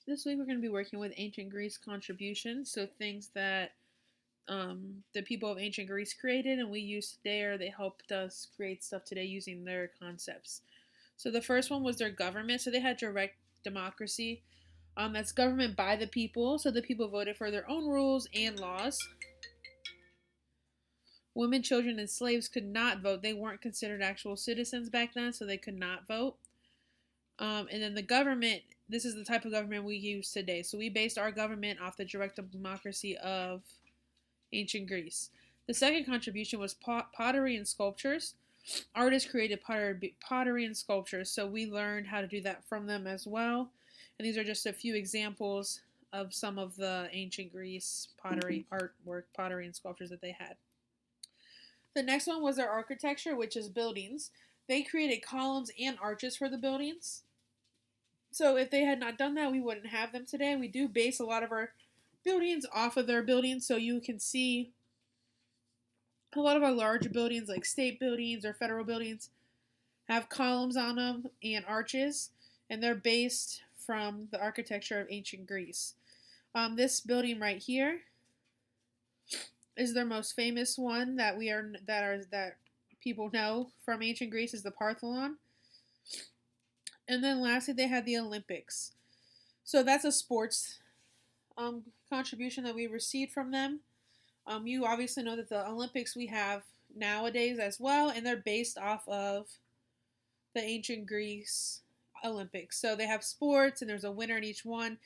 This week we're going to be working with ancient Greece contributions, so things that the people of ancient Greece created and we use today, or they helped us create stuff today using their concepts. So the first one was their government. So they had direct democracy. That's government by the people. So the people voted for their own rules and laws. Women, children, and slaves could not vote. They weren't considered actual citizens back then, so they could not vote. And then the government, this is the type of government we use today. So we based our government off the direct democracy of ancient Greece. The second contribution was pottery and sculptures. Artists created pottery and sculptures, so we learned how to do that from them as well. And these are just a few examples of some of the ancient Greece pottery artwork, pottery and sculptures that they had. The next one was their architecture, which is buildings. They created columns and arches for the buildings. So if they had not done that, we wouldn't have them today. We do base a lot of our buildings off of their buildings, so you can see a lot of our larger buildings, like state buildings or federal buildings, have columns on them and arches, and they're based from the architecture of ancient Greece. This building right here is their most famous one that people know from ancient Greece is the Parthenon. And then lastly, they had the Olympics. So that's a sports contribution that we received from them. You obviously know that the Olympics we have nowadays as well, and they're based off of the ancient Greece Olympics. So they have sports, and there's a winner in each one.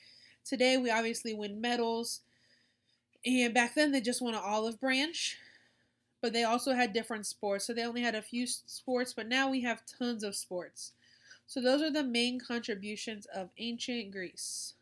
Today, we obviously win medals, and back then they just won an olive branch, but they also had different sports. So they only had a few sports, but now we have tons of sports. So those are the main contributions of ancient Greece.